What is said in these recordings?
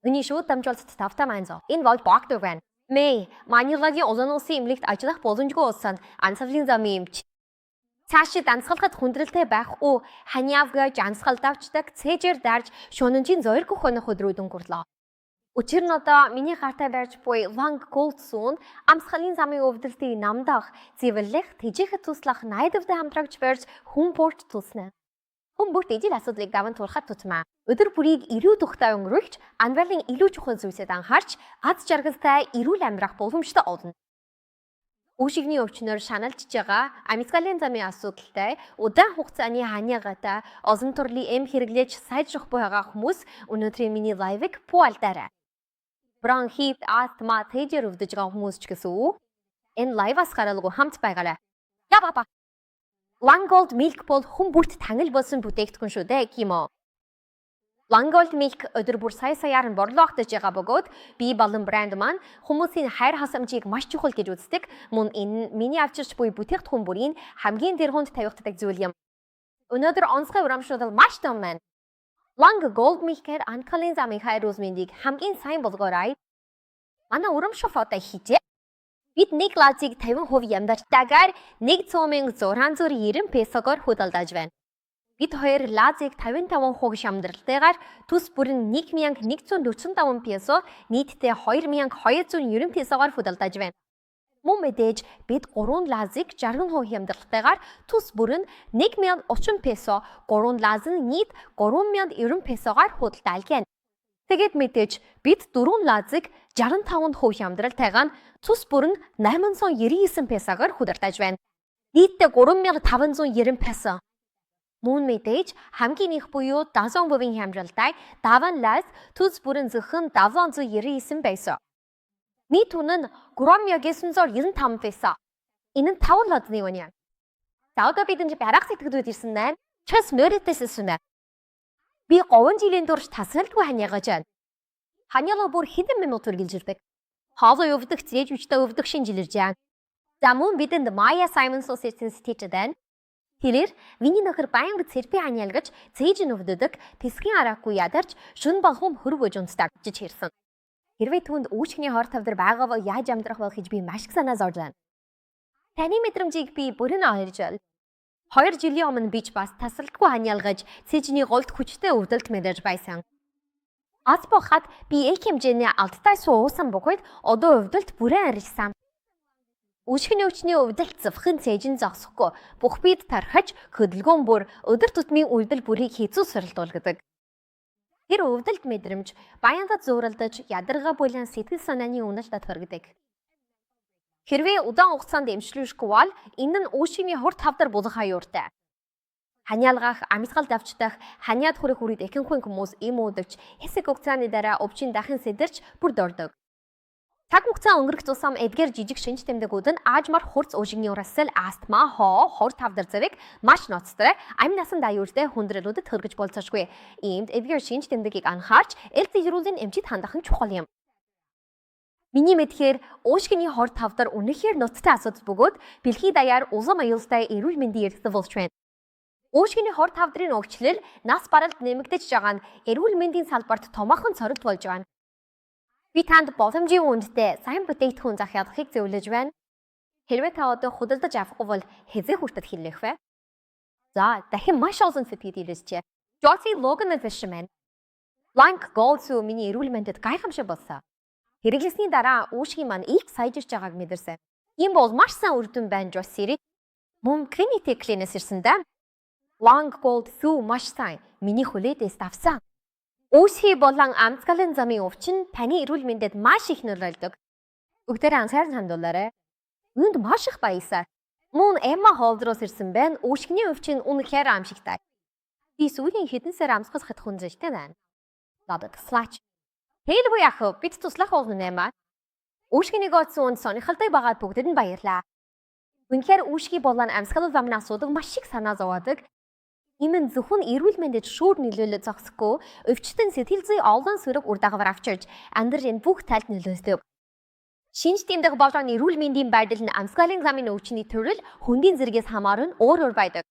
Миний шууд дамжуулалт тавтаа манзо. Энэ бол богдор байна. Мэй, Манилагийн улаан улсын эмнэлэгт ажиллах боломжгүй болсон ансгалын замын эмч. Цаашид ансгалахад хүндрэлтэй байх уу? Ханиавгаж ансгал давчдаг цээжээр дарж шунанжийн зориг хонох өдрүүд өнгөрлөө. Учир нь одоо миний гартай барьж буй Lang Gold Zone амсгалын замын өвдөлтийг намдах, зэвэрлэх, тэжээхэд туслах найдвартай хамтрагч барьж хүн бүрт туснаа. Хүн бүрт ижил асуудлыг даван туулахад тутмаа. Өдөр бүрийг эрүү тухтай өнгөрүүлж, анварлын илүү чухал зүйлсэд анхаарч, аз жаргалтай эрүүл амьдрах боломжтой олно. Үүшигний өвчнөр шаналж байгаа амсгалын замын асуудалтай удаан хугацааны ханиагатай олон төрлийн эм хэрэглэж сайжрах байгаа хүмүүс өнөөдрийн миний лайвыг пуалдаарай. Бронхит, астма, тэжээр өвдөж байгаа хүмүүс ч гэсэн үү? Энэ лайваас гаралгүй хамт байгаарай. Яа баба. Lang Gold Milk бол хүн бүрт тангил болсон бүтээгдэхүүн шүү дээ, гэмөө. Lang Gold Milk өдөр бүр саяар нь борлуулагдаж байгаа бөгөөд бие болон брэнд маань хүмүүсийн хайр хасамжийг маш чухал гэж үздэг. Мөн энэ миний авчирч буй бүтээгдэхүүн бүрийн хамгийн дэргэнд тавигддаг зүйл юм. Өнөөдөр онцгой урамшуулал маш том байна. Lang Gold Milk-ээр анхлын замын хайр үзмэндийг хамгийн сайн болгоорой. Манай урамшуул фото хийжээ. Бид нэг лазыг 50% ямдарчтайгаар 1,690 песогоор худалдаж байна. Бид хоёр лазыг 55% шамдралтайгаар төс бүр нь 1,145 песо, нийтдээ 2,290 песогоор худалдаж байна. Мөн мэдээж бид 3 лазыг 60% хямдралтайгаар төс бүр нь 1,030 песо, 3 лаз нь нийт 3,090 песогоор худалдаалгана. Тэгээд мэдээж бид 4 лазыг 65% хямдралтайгаар төс бүр нь 899 песогоор худалдаж байна. Нийтдээ 3,590 песо. Мөн мэдээж хамгийн их буюу 70% хямдралтай 5 лаз төс бүр нь зөвхөн 799 песо. Нийт түн нь 3,995 песо. Энэ нь 5 лазны үнэ. За одоо бид энэ бараг сэтгэлдүүд ирсэн байна. Час мөрөтэс ирсэн. Би 3 жилийн турш тасралтгүй ханиагаж байна. Ханиалга бүр хэдэн минут үргэлж ирдэг. Хоолой өвдөх, зээж үчтэй өвдөх шинжилж байна. За мөн бидэнд Maya Simons усэрсэн стичэд байна. Тэрээр миний нөхөр баян цэрпи ханиалгаж, цээж нь өвдөдөг, пэсгийн аргагүй ядарч, шүн болгон хөрвөж унцдаг гэж хэлсэн. Хэрвээ түнд үүшгний хор тавдар байгаа бол яаж амьдрах вэ гэж би маш их санаа зовж байна. Таны мэдрэмжийг би бүрэн ойлгож байна. 2 жилийн өмнө бич бас тасралтгүй ханиалгаж, цэжний голд хүчтэй өвдөлт мэдэж байсан. Аз бохад би их хэмжээний алдтай суусан бөгөөд одоо өвдөлт бүрэн арилсан. Үүшгний өвчний өвдөлт зөвхөн цэжин зогсохгүй, бүх бид тархаж, хөдөлгөөн бүр өдөр тутмын үйлдэл бүрийг хийцүү суралдуулдаг. Тэр өвдөлт мэдрэмж баяндад зууралдаж, ядаргаа булан сэтгэл санааны үнэлтэд хоригдог. Хэрвээ удаан хугацаанд эмчлүүлэхгүй бол энэ нь үүшгний хурд тавдар болох аюуртай. Ханиалгах, амьсгал давчдах, ханиад хүрэх үрид ихэнхэн хүмүүс им үүдэж, хэсэг хугацааны дараа өвчин дахин сэтэрч бүр дордог. Цаг хугацаа өнгөрөх тусам эдгээр жижиг шинж тэмдэгүүд нь аажмар хурц уушигны ураасл, астма, хоо, хурд тавдар зэрэг маш ноцтой, амь насанд аюултай хүндрэлүүдэд хөргөж болцоошгүй. Иймд эдгээр шинж тэмдэгийг анхаарч, эл зэжрүүлэн эмчит хандах нь чухал юм. Миний мэдхээр уушгины хурд тавдар үнэхээр ноцтой асуудал бөгөөд бэлхий даяар улам аюултай эрүүл мэндийн эрсдэл болж байна. Уушгины хурд тавдрын өгчлөл нас баралд нэмэгдэж байгаа нь эрүүл мэндийн салбарт томоохон цорогт болж байгаа. Би танд боломжийн үнэтэй сайн бүтээгдэхүүн захиалгахыг зөвлөж байна. Хэрвээ та одоо худалдаж авахгүй бол хэзээ хүртэл хэлэх вэ? За, дахин маш олон сэтгэл ирсчээ. Josie Logan Fisherman. Lang Gold Zone миний эрүүл мэндэд гайхамшиг болсон. Хэрэглэсний дараа үүшгийн маань их сайжирч байгааг мэдэрсэн. Ийм бол маш сайн үр дүн байна Josie. Мөн Clinic Cleaners ирсэн даа. Lang Gold Zone маш сайн. Миний хүлээдээс давсан. Үүшгий болон амсгалын замын өвчин таны эрүүл мэндэд маш их нөлөөлдөг. Бүгдээрээ анхааран хандуулаарай. Үүнд маш их баясаа. Мөн Emma Holder-оос ирсэн байна. Үүшгний өвчин үнэхээр аимшигтай. Би сүүлийн хэдэн сар амсгалахад хүнзэлтэй байна. Лабд Flash. Хэлгүй яах вэ? Бид туслах болно нэмаа. Үүшгний гоцсон сонирхолтой байгаад бүгдэд нь баярлаа. Үнэхээр үүшгий болон амсгалын замын асуудаг маш их санаа зовоодог. Ийм зөвхөн эрүүл мэндэд шүүр нөлөөлөж зогсохгүй, өвчтөн сэтгэл зүй олон сөрөг үр дагавар авчирч амьдралын бүх талд нөлөөлдөг. Шинж тэмдэг болон эрүүл мэндийн байдал нь амсгалын замын өвчний төрөл, хөндийн зэрэгээс хамааран өөр өөр байдаг.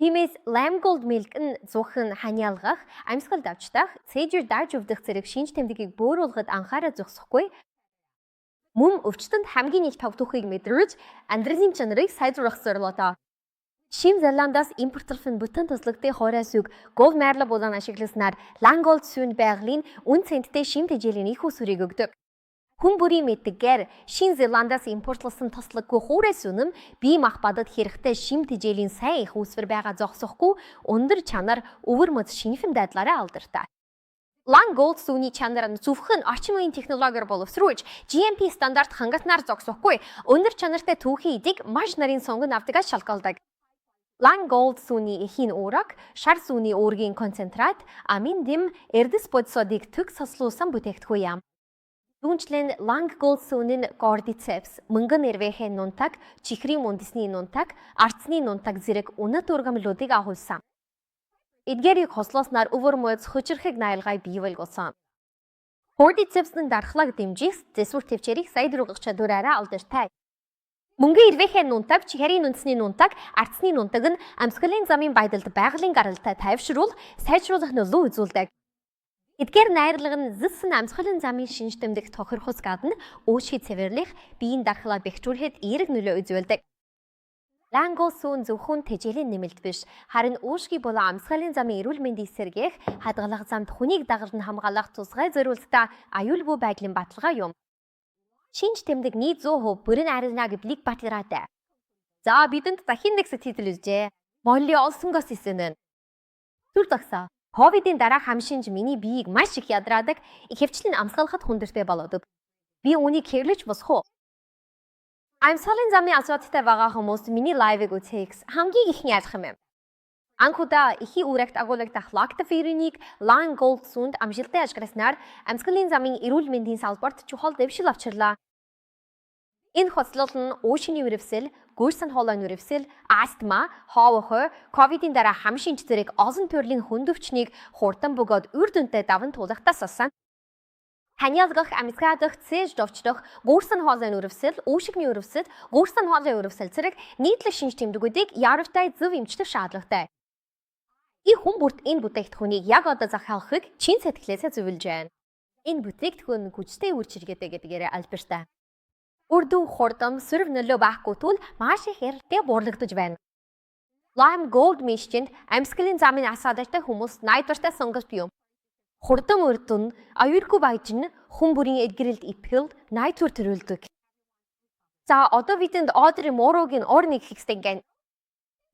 Тиймээс Lamb Gold Milk нь зөвхөн ханиалгах, амьсгал давчдах, цээжээр дааж өвдөх зэрэг шинж тэмдгийг бөөрүүлэхэд анхаарал зогсохгүй мөн өвчтөнд хамгийн их тав тухыг мэдрүүлж амьдралын чанарыг сайжруулах зорилготой. Шим Зеландаас импортлсон бүтэн туслагдсан хоорой сүг Gold Merle болон ашигласнаар Langold сүүн байгалийн үн цэнтэй шим тэжээлийн их усүрийг өгдөг. Хүн бүрийн мэддэггээр Шинэ Зеландаас импортлсон туслагдгүй хоорой сүнэм бие махбодод хэрэгтэй шим тэжээлийн сайн их усвэр байгаа зогсохгүй өндөр чанар өвөр мөц шинэхэн байдлаараа алдартай. Langold сүүний чанар нь зөвхөн орчин үеийн технологиор боловсруулж GMP стандарт хангалтнаар зогсохгүй өндөр чанартай түүхийн эдийг маш нарийн сонгон авдагаас шалтгаалдаг. Langold сүүний эхийн уураг, шар сүүний уургийн концентрат, амин дэм, эрдэс бодисодыг төг сослуулсан бүтээгдэхүүн юм. Түүнчлэн Langold сүүний cordyceps, мөнгөн нэрвэхэн нунтаг, чихрийн үндэсний нунтаг, арцны нунтаг зэрэг үнэт ургамлуудыг агуулсан. Эдгээрийг хослоосноор өвөр мөц хөчрөхөг наялгай бий болгосон. Cordyceps-ын дархлааг дэмжих зэсвэр төвчээрийг сайдруулах чадвараараа алдартай. Мөнгөн ирвэхэн нунтаг, чихрийн үндэсний нунтаг, арцны нунтаг нь амьсгалын замын байдалд байгалийн гаралтай тайвшруул, сайжруулах нөлөө үзүүлдэг. Эдгээр найрлага нь зэс амьсгалын замын шинж тэмдэг тохирохоос гадна өөший цэвэрлэх, биеийн дархлаа бэхжүүлэхэд эерэг нөлөө үзүүлдэг. Langold сүүн зөвхөн тэжээлийн нэмэлт биш, харин өөший болон амьсгалын замын эрүүл мэндийг сэргээх, хадгалах замд хүнийг дагалан хамгаалах тусгай зориулттай аюулгүй байдлын баталгаа юм. Шинж тэмдэг нийт 100% бүрэн арилна гэблийг баталгаатай. За бидэнд дахин нэг сэтгэл үзжээ. Молли олсонгоос исэн нь. Түр загсаа. Ковидын дараа хамшинж миний биеийг маш их ядраадаг, ихэвчлэн амсгалахад хүндэртэй болоод. Би үүнийг хэвлэж босох уу? Амьсгалын замын асуудалтай байгаа хүмүүс миний лайвыг үзэхээс хамгийн ихний ялах юм. Анхудаа эхийн үрэгт агуулгадах лактоферинийг Langold сүүнд амжилттай ажигласнаар амьсгалын замын эрүүл мэндийн салбарт чухал дэвшил авчирлаа. Энэ хослол нь өөшний үрвсэл, гүйсэн хоолойн үрвсэл, астма, хоовохой, ковидын дараа хамшинч зэрэг олон төрлийн хүндөвчнийг хурдан бөгөөд үр дүнтэй даван туулахтаас асан. Ханиалгах, амьсгаадах, цээж довчлох, гүйсэн хоолойн үрвсэл, өөшигний үрвсэл, гүйсэн хоолойн үрвсэл зэрэг нийтлэг шинж тэмдгүүдийг яарвтай зөв эмчлэх шаардлагатай. И хүн бүрт энэ бүтээгдэхүүнийг яг одоо захиалахыг чин сэтгэлээсээ зөвлөж байна. Энэ бүтээгдэхүүн хүчтэй үр чиргээтэй гэдгээрээ албартай. Үрдүн хурдам сөрөг нөлөө байхгүй тул маш их эрэлтээ бурлагдаж байна. Langold мишчэнд амьсгалын замын асуудалтай хүмүүс найдвартай сонгож юм. Хурдам үрдүн аюулгүй байж нь хүн бүрийн эдгэрэлд ипхэл найдвар төрүүлдэг. За одоо бидэнд Одри Морогийн ор нэг хэсэг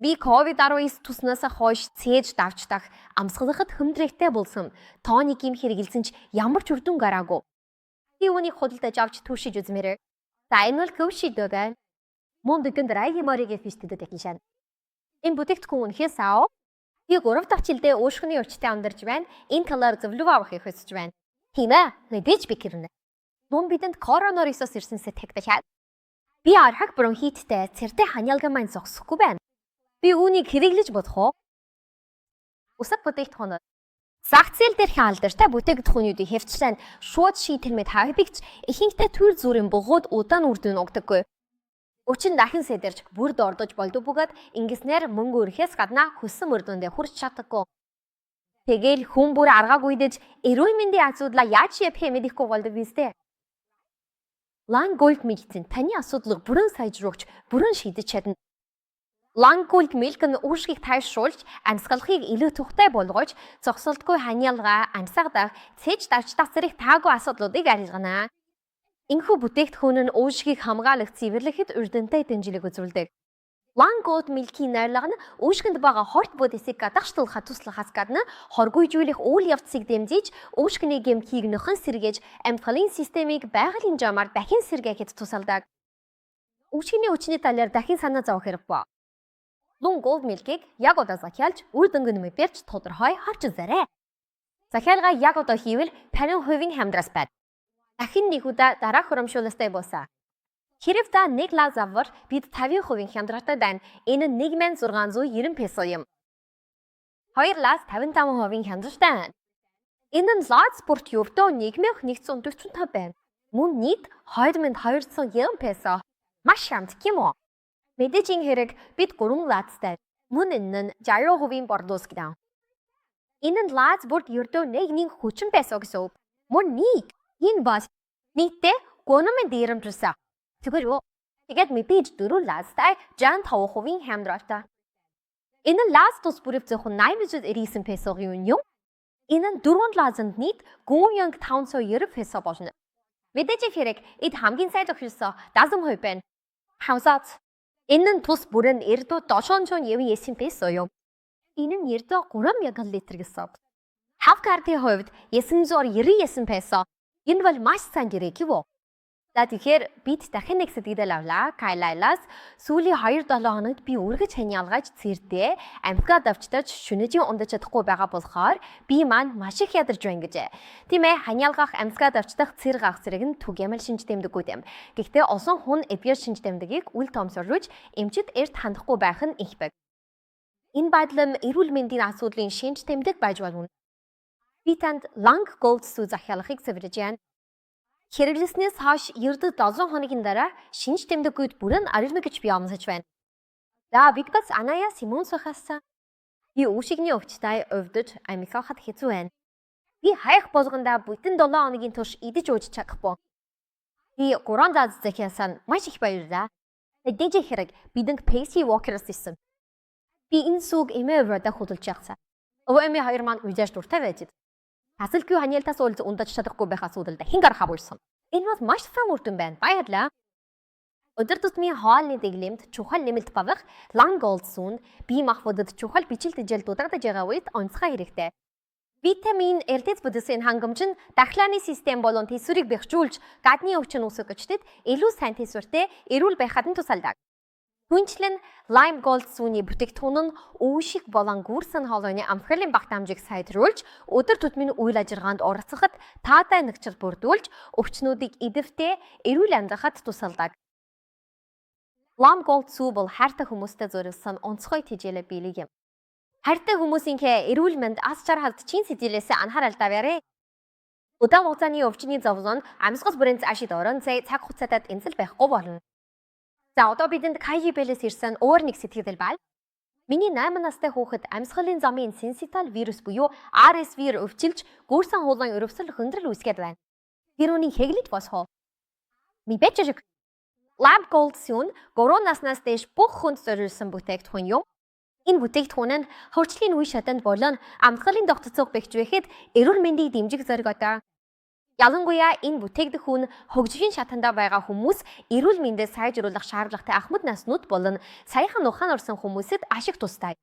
Би COVID-19 туснаас хойш цээж давчдах, амсгалахад хүндрэгтэй болсон. Тооны гим хэрэгэлсэн ч ямар ч үр дүн гараагүй. Би үүнийг худалдаж авч туршиж үзмээрээ. За энэ бол көвшидөө байна. Мөн дэгэн драйги моригийн фиштэдэд эхэлшэн. Энэ бүтээгдэхүүн үнэхээр сав. Би 3 дахь жилдээ уушгины өвчтөй амьдарч байна. Энэ талаар зөвлөгөө авахыг хүсэж байна. Тийм ээ, мэдээж би гэрнэ. Мөн бидэнд коронавирусоос ирсэн сэтгэгдэл. Би архаг бронхиттэй, цэртэй ханиалган маань зогсохгүй байна. Би үүнийг хэрэглэж бодох уу? Усаг бүтээгдэхүүн. Зах зээл дээр алдартай бүтээгдэхүүнүүдийг хэвчлэн шууд шийдэлмэд хайбигч ихэнхдээ төр зүрийн богоод удаан үр дүн өгдөггүй. Өчин дахин сэдэрч бүрд ордож болдог бөгөөд ингэснээр мөнгө өрөхөөс гадна хүссэн үр дүндээ хүрч чаддаггүй. Тэгэл хүн бүр аргааг үйдэж эрүүл мэндийн асуудлаа яаж шийдэхээ мэдэхгүй болдог биз дээ. Langold медицин таны асуудлыг бүрэн сайжруулж, бүрэн шийдэж чадна. Langold Milk нь өөшгийг тайвшруулж, амьсгалахыг илүү тухтай болгож, зогсолтгүй ханиалгаа, амьсгадах, цээж давчдах зэрэг таагүй асуудлуудыг арилгана. Энэхүү бүтээгдэхүүн нь өөшгийг хамгаалах, цэвэрлэхэд урьдчилантай дэмжлэг үзүүлдэг. Langold Milk-ийн найрлага нь өөшгөнд байгаа хорт бодисыг гадагшлуулахад туслахаас гадна хоргүйжүүлэх үйл явцыг дэмжиж, өөшгөний гэмтхийг нөхөн сэргээж, амьсгалын системийг байгалийн жамаар дахин сэргээхэд тусалдаг. Өөшгөний хүчний талаар дахин санаа зовох хэрэггүй. Langold Milk-ийг яг одоо захиалж, үр дүнг нэмэрч тодорхой харж үзээрэй. Захиалгаа яг одоо хийвэл 50% хямдраас байна. Дахин нэг удаа дараах хурамшуулалттай босаа. Хэрэг та нэг лаз аввар бид 50% хямдратай байна. Энэ нь 1690 песо юм. 2 лаз 55% хямдратай байна. Энэ нь лаз бүрт евро 1145 байна. Мөн нийт 2290 песо. Маш хямд тийм үү? Мэдээж энэ хэрэг бид 3 лазтай. Мөн энэ нь 60% борлуулс гэдэг. Энэ нь лаз бүрд ердөө нэг хүчин байсан гэсэн үг. Мөн нэг энэ бас нийтдээ 3,000 дээрэмжсэн. Тэгвэл юу? Тэгээд мэдээж 4 лазтай 65% хямдруултаа. Энэ нь лаз тус бүрийн зөвхөн 899 песогийн юм. Энэ нь 4 лазанд нийт 3590 песо болно. Мэдээж хэрэг эд хамгийн сайн тохиолсон 70% байна. Хавсаац. Энэ нь тус бүрэн эрдөө 799 песо юм. Энэ нь эрдөө 3000 литр гэсэн. Хавкартын хувьд 999 песо. Энэ бол маш сайн жирэг юу? За тэгэхээр бид дахин нэг сэтгэл авлаа. Кайлайлаас сүүлийн 2-7 хоногт би үргэж ханиалгаж цэрдээ амтгаад авчтаж шүнэжин ундаж чадахгүй байгаа болохоор би маань маш их ядарч байна гэжээ. Тийм ээ, ханиалгах амтгаад авчдах цэр гах зэрэг нь түг ямал шинж тэмдэггүй юм. Гэхдээ олон хүн эдгээр шинж тэмдгийг үл томсоруулж эмчит эрт хандахгүй байх нь их баг. Энэ байдлын эрүүл мэндийн асуудлын шинж тэмдэг байж болно. Би танд Lung Gold сүү захиалгахыг зөвлөж байна. Хэрэглэснээс хойш ердөө 7 хоногийн дараа шинж тэмдэггүйд бүрэн арилна гэж би амсаж байна. За Виктас Аная Симонсохаас би үүшигний өвчтэй өвдөж амьсгалахад хэцүү байна. Би хайх болгондоо бүтэн 7 хоногийн турш идэж ууж чадахгүй. Би 3 заз захиасан маш их баярлалаа. Мэдээж хэрэг бидэнд Pacey Walker-с ирсэн. Би энэ сүг эмээ өврөдө хөдөлж явсан. Өвөө эмээ хоёр маань үжиж дуртай байж. Асалгүй ханиалтаас уулз ундаж чадахгүй байхаас үүдэлдэ хин гарахаа буйсан. Энэ бас маш сайн үр дүн байна. Баярлалаа. Өдөр тутмын хоолны дэглэмд чухал нэмэлт бавах Lung Gold сүүн бие махбодод чухал бичил тэжээл дуудагдаж байгаа үед онцгой хэрэгтэй. Витамин эрдэс бүдэсийн хангамж нь дахлааны систем болон тэсвэрийг бэхжүүлж гадны өвчин үүсгэжтэд илүү сайн тэсвэртэй эрүүл байхад нь тусалдаг. Түүнчлэн Lime Gold сүүний бүтээгдэхүүн нь үүшиг болон гүрсэн хоолойны амтгайлын багт хамжийг сайжруулж, өдөр тутмын үйл ажиллагаанд оролцоход таатай нөхцөл бүрдүүлж, өвчнүүдийг идэвхтэй эрүүл амьдрахад тусалдаг. Lime Gold сүү бол хайртай хүмүүстэй зориулсан онцгой тэжээлээ биелэг юм. Хайртай хүмүүсийнхээ эрүүл мэнд ас жаргалд чин сэтгэлээсээ анхаарал тавиарай. Удаан хугацааны өвчний зовлон амьсгал бүрийн ашиг орон цаг хугацаатай энцэл байхгүй болно. За одоо бидэнд KG Bell-с ирсэн өөр нэг сэтгэл байна. Миний 8 настай хүүхэд амьсгалын замын синцитал вирус буюу RSV-ээр өвчилж гүрсэн хуулан өрөвсөл хөндрөл үүсгээд байна. Тэр үнийг хэглэж босхоо. Мибэчжиг Lime Gold сүүн 3 наснаас дээш бүх хүнд зориулсан бүтээгдэхүүн юм. Энэ бүтээгдэхүүн нь хурцлын үе шатанд болон амтгалын тогтцоог бэхжүүлэхэд эрүүл мэндийг дэмжих зорилготой. Ялангуяа энэ бүтээгдэхүүн хөгжлийн шатандаа байгаа хүмүүс эрүүл мэндээ сайжруулах шаардлагатай ахмад наснууд болон саяхан ухаан орсон хүмүүсэд ашиг тустай.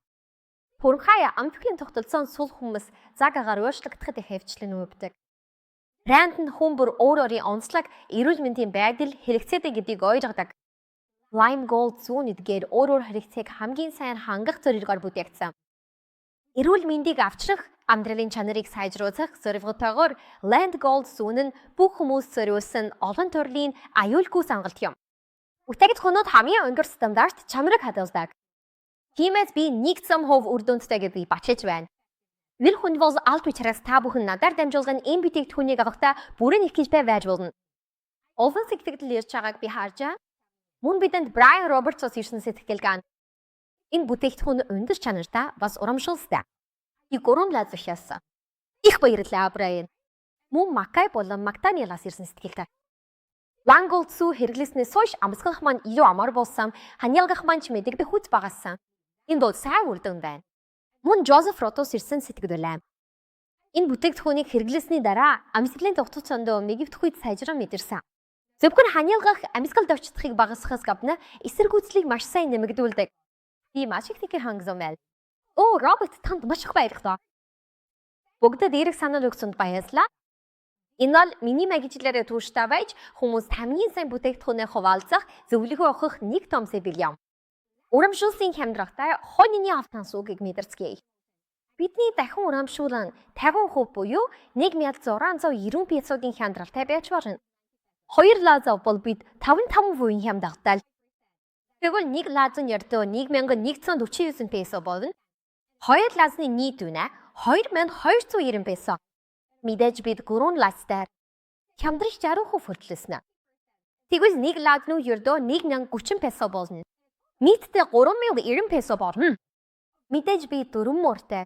Хурхай амтгалын тогтолцоон сул хүмүүс цаг агаар өөрчлөгдөхөд их хөвчлэн өвдөг. Ранд нь хүн бүр өөрийн онцлог эрүүл мэндийн байдал хэрэгцээтэй гэдгийг ойлгодог. Lime Gold сүүн эдгээр өөрөөр хэрэгцээг хамгийн сайн хангах зорилгоор бүтээгдсэн. Эрүүл мэндийг авчрах амьдралын чанарыг сайжруулах зорилготойгоор Lime Gold сүүн нь бүх хүмүүс зориулсан олон төрлийн аюулгүй сонголт юм. Бүтээгдэхүүнүүд хамгийн өндөр стандарт чанарыг хадгалдаг. Тиймээс би нэгдсэн хөв үр дүнтэй гэдгийг бачиж байна. Нэр хүн бол алт учраас та бүхэн надаар дамжуулан энэ бүтээгдэхүүнийг авахдаа бүрэн их гэж байж болно. Олон сэтгэл ярьж байгааг би харжаа. Мөн бидэнд Brian Roberts-ос ирсэн сэтгэл ган. Энэ бүтээгдэхүүн өндөр чанартай бас урамшуулстай. И 3 лаз захиасан. Их баярлалаа Brian. Мөн Макай болон Мактаниалаас ирсэн сэтгэлтэй. Lime Gold сүү хэрэглэснээс хойш амсгалах маань илүү амар болсон, ханиалгах маань ч мэдэгдэх хүч багассан. Энэ бол сайн үр дүн байна. Мөн Joseph Rotos ирсэн сэтгэлдүүлээ. Энэ бүтээгдэхүүнийг хэрэглэсний дараа амьсгалын тогтцоонд нэгвдэх үед сайжран мэдэрсэн. Зөвхөн ханиалгах, амьсгал давчдахыг багасгахаас гадна эсэргүүцлийг маш сайн нэмэгдүүлдэг. Би маш их тэгэх хангасан байл. Оо, Роберт танд маш их баярлалаа. Бүгдэд эерэг санал өгсөнд баярлалаа. Энэ бол миний магичлаараа тууштай байж хүмүүст хамгийн сайн бүтээгдэхүүнээ хуваалцах, зөвлөгөө өгөх нэг том сэбэл юм. Урамшуулсан хямдрахтай хоньны автан суугийг мэдэрцгээе. Бидний дахин урамшуулан 50% буюу 1690 песогийн хямдралтай байж болно. 2 лазав бол бид 55% хямдагтай. Тэгвэл 1 лаз нь ердөө 1149 песо болно. 2 лазны нийт үнэ 2290 песо. Мэдээж бид 3 лазтай хямдрах 60% хүртэлсэн. Тэгвэл 1 лаз нь ердөө 1030 песо болно. Нийтдээ 3090 песо болно. Мэдээж би дөрвөн мууртай.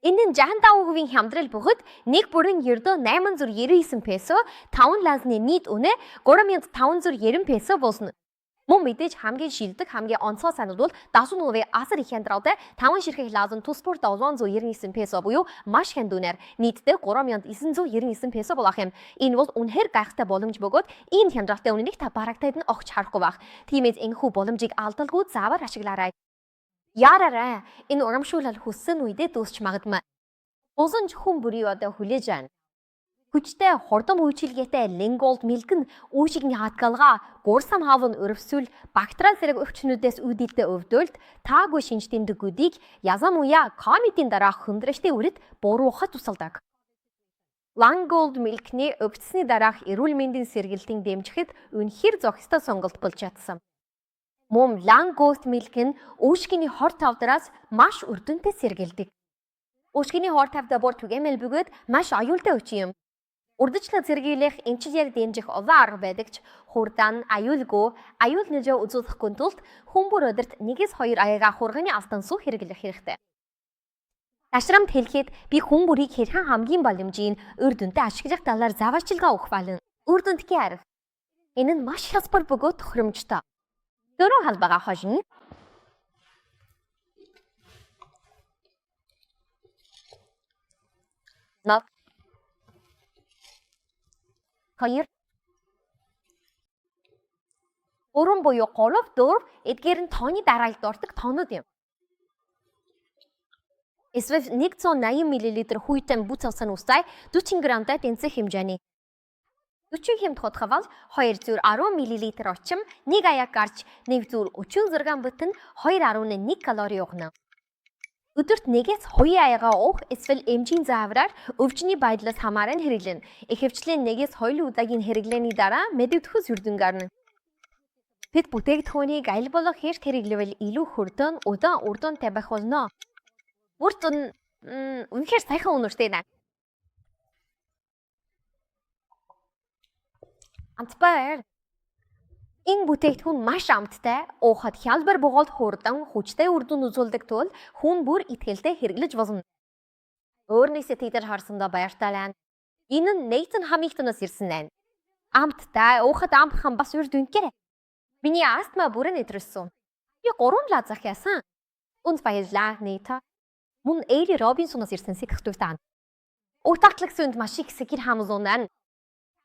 Энэ нь 65% хямдрал бөгөөд нэг бүрэн ердөө 899 песо, 5 лазны нийт үнэ 3590 песо болно. Мөн мэдээж хамгийн шилдэг, хамгийн онцгой санал бол 70% асар их хямдралтай 5 ширхэг лазан тус бүр 799 песо буюу маш хямд үнээр нийтдээ 3999 песо болох юм. Энэ бол үнэхээр гайхалтай боломж бөгөөд энэ хямдралтай үнэнийг та барагтайд нь огч харахгүй байх. Тиймээс энэхүү боломжийг алдалгүй заавар ашиглаарай. Яраарай. Энэ урамшуулал хүссэн үедээ дуусч магадмаа. Улсын хүн бүрийн одоо хүлээж байна. Хүчтэй хурдан үйлчилгээтэй Линголд мэлгэн үүшигний хатгалгаа гурсам хавн өрөвсөл бактериал зэрэг өвчнүүдээс үүдэлтэй өвдөлт таагүй шинж тэмдэгүүдийг язам уяа комитийн дараах хүндрэлтийн үрд буруухад тусалдаг. Линголд мэлкний өвдсөний дараах эрүүл мэндийн сэргээлтийн дэмжихэд үнэхээр зохистой сонголт болж чадсан. Мөн Линголд мэлк нь үүшгийн хор тавдраас маш өрдөнтэй сэргээлдэг. Үүшгийн хор тавда бүр түгээмэл бөгөөд маш аюултай өч юм. Урдчлаг зэргийлэх эмчилгээр дэмжих олон арга байдаг ч хурдан, аюулгүй, аюул нөлөө үзүүлэхгүй тулд хүмүүр өдөрт 1-2 аяга хурганы алтан суу хэрэглэх хэрэгтэй. Ташрамд хэлэхэд би хүмүүрийг хэрхэн хамгийн боломжийн үр дүнтэй ашиглах талаар заваарчилгаа өгөх болно. Үр дүндхийн арга. Энэ нь маш хялбар бөгөөд тохиромжтой. Дөрөв халбага хожно. Нав. Хоёр. Уран буюу 3, 4 эдгээр нь тооны дараалд ордог тоонууд юм. Эсвэл 180 мл хүйтэн бүц цавсан устай 40 грамтай тэнцэх хэмжээний. 40 хэмт хотховол 210 мл орчим 1 аяг гарч 136 грамм бүтэн 2.1 калори угна. Өдөрт 1-2 аяга уух эсвэл эмчийн заавраар өвчний байдлаас хамааран хэрэглэнэ. Ихэвчлэн 1-2 удаагийн хэрэглээний дараа мэдэгдэхүйс үрдэн гарна. Бид бүтээгдэхүүнийг аль болох хэрт хэрэглэвэл илүү хурдан, удаан үр дүнтэй байх болно. Үр дүн үнэхээр сайхан үнэртэй нэ. Амтбар. Энэ бүтээгдэхүүн маш амттай, уухад хялбар бөгөөд хурдан, хүчтэй үр дүн үзүүлдэг тул хүн бүр итгэлтэй хэрэглэж болно. Өөрнөөсөө тийдэр харсандаа баяртай. Энэ нь Нейтан Хамилтоноос ирсэн байна. Амттай, уухад амтхан бас үр дүнгээр. Миний астма бүрэн нэтрсэн. Би 3 лаз зах яасан. Үнс баярлаа, Нейта. Мөн Эйли Робинсоноос ирсэн сэтгэхтүүтан. Утагтлагсүнд маш их сэкэр хамзуунаа.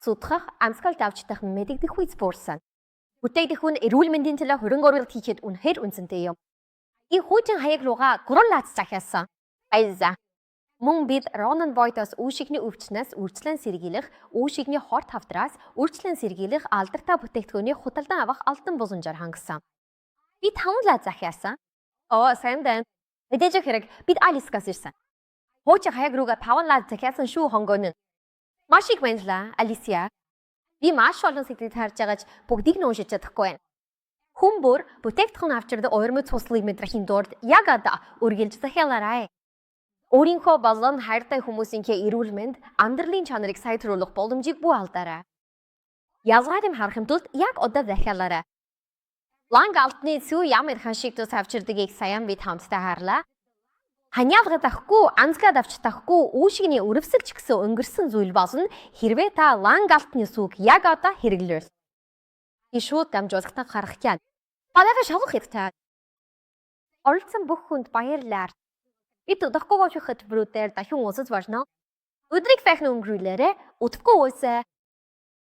Судхах амсгал давчдах мэдэгдэх үйс буурсан. Бүтээгдэхүүн эрүүл мэндийн төлөө хөрөнгө оруулалт хийхэд үнэхээр үнцэнтэй юм. Энэ хүүтэн хаяг руугаа 3 лаз захиасан. Айза. Мөн бид Ронан Бойтоос үүшигний өвчнөөс үржлэн сэргийлэх, үүшигний хор тавдраас үржлэн сэргийлэх алдартай бүтээгдэхүүний худалдан авах алдан боломжоор хангасан. Би 5 лаз захиасан. Сайн байна. Мэдээж хэрэг бид Алискаас ирсэн. Хүүтэн хаяг руугаа 5 лаз захиасан шүү хонгоно. Маш их баярлалаа, Алисия. Би маш олон сэдвийг харж байгаач бүгдийг нь уншиж чадахгүй байна. Хүн бүр бүтээгдэхүүн авчирдаг уурмын цуслыг мэдрэхийн дурд яг одоо үргэлж захиалаарай. Өөрийнхөө болон хайртай хүмүүсийнхээ эрүүл мэнд, амьдралын чанарыг сайжруулах боломжийг бүү алдаарай. Ялгаатай харах юм тулд яг одоо захиалаарай. Лангалтны сүү ямар ханшиг тус авчирдгийг саяхан бид хамтдаа харлаа. Ханиалгад авахгүй, анцгад авч тахгүй үүшигний өрөвсөлч гэсэн өнгөрсөн зүйл болно. Хэрвээ та лангалтны сүг яг одоо хэрэглэвэл. Би шууд дамжуулалтаа гаргах гэж. Балага шалгах хэрэгтэй. Оролцсон бүх хүнд баярлалаа. Бид удахгүй гоочхот брүүдээр дахин уусаж болно. Өдрийг сайхан өнгөрүүлээрэ. Удахгүй уусаа.